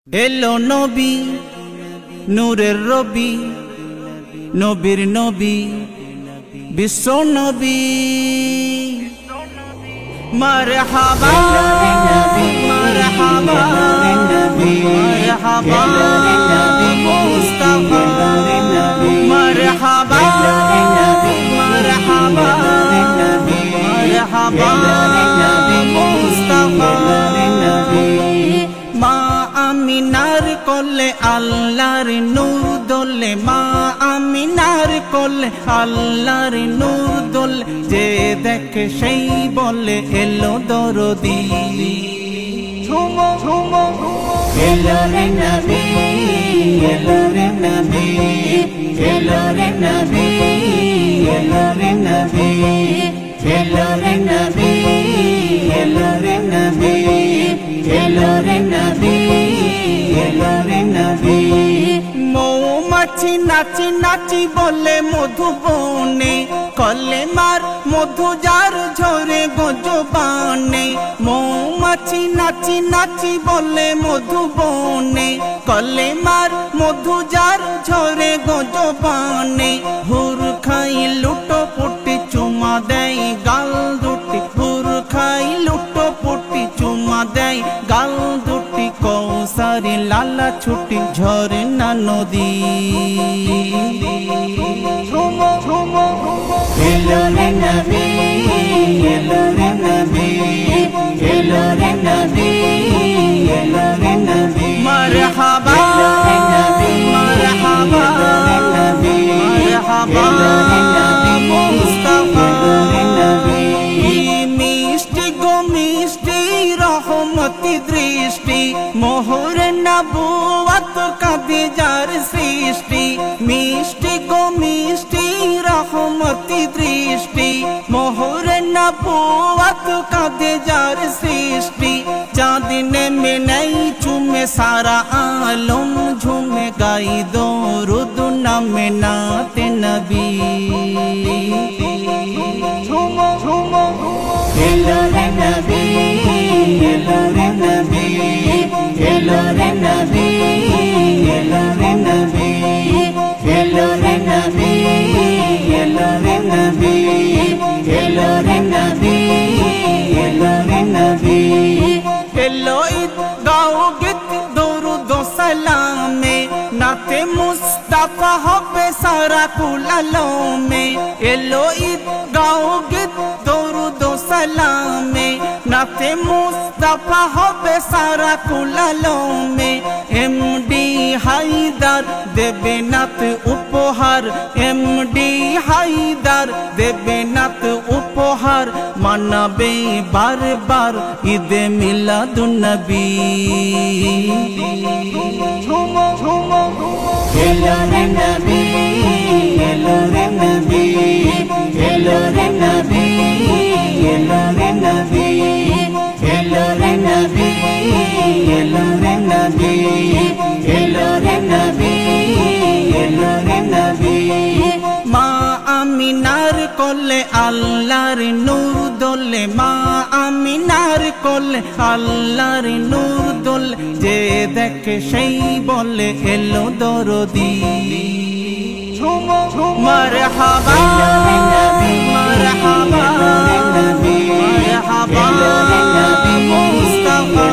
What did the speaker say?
এলো নবী নূরের রবি, নবীর নবী বিশ্ব নবী। মারহাবা মারহাবা মারহাবা মুস্তাফা, মারহাবা মারহাবা মারহাবা মুস্তাফা। মা আমিনার কোলে আল্লাহর নূর দোলে, মা আমিনার কোলে আল্লাহর নূর দোলে, যে দেখে সেই বলে এলো দরদি। ঝুমো ঝুমো এলো রে নবী, এলো রে নবী, এলো রে নবী, এলো রে নবী, এলো রে নবী, এলো রে নবী, এলো রে নবী, এলো রে নবী। মৌমাছি নাচি নাচি বলে মধুবনে, কলেমার মধু যার ঝরে গজবানে। মৌমাছি নাচি নাচি বলে মধুবনে, কলেমার মধু যার ঝরে গজবানে। হুর খাই লুটো পুটি চুমা দেয় গাল দুটি, হুর খাই লুটো পুটি চুমা দেয় গাল দুটি। কৌসারি লালা ছুটি ঝরনা নদী। ঝুমো ঝুমো এলো রে নবী, এলো রে নবী, এলো রে নবী, এলো রে নবী। মারহাবা মারহাবা মারহাবা মুস্তাফা। মিষ্টি গো মিষ্টি রহমতি দৃষ্টি, মোহরে নবুয়ত কাঁদে যার সৃষ্টি। মিষ্টি গো মিষ্টি রহমতি দৃষ্টি, মোহরে নবুয়ত কাঁদে যার সৃষ্টি। চাঁদ নেমে নেই চুমে সারা আলম ঝুমে, গাই দরুদ নামে নাতে নবী। ঝুমো ঝুমো এলো রে নবী, এলো রে নবী, এলো রে নবী, এলো রে নবী, এলো রে নবী, এলো রে নবী, এলো রে নবী, এলো রে নবী। এলো ঈদ গাও গীত দরুদ সালামে, নাতে মুস্তাফা হবে সারা কুল আলমে। এলো ঈদ গাও গীত দরুদ সালামে, নাতে মুস্তাফা হবে সারা কুল আলমে। এমডি হায়দার দেবে নাত উপহার, এমডি হায়দার দেবে নাত উপহার। মানাবে বারবার ঈদে মিলাদুন নবী। ঝুমো ঝুমো এলো রে নবী, এলো রে নবী, এলো রে নবী, এলো রে নবী, এলো রে নবী, এলো রে নবী, এলো রে নবী, এলো রে নবী। মা আমিনার কোলে আল্লাহর নূর দোলে, মা আমিনার কোলে আল্লাহর নূর দোলে, যে দেখে সেই বলে এলো দরদি। ঝুমো ঝুমো মারহাবা মারহাবা মারহাবা মুস্তাফা।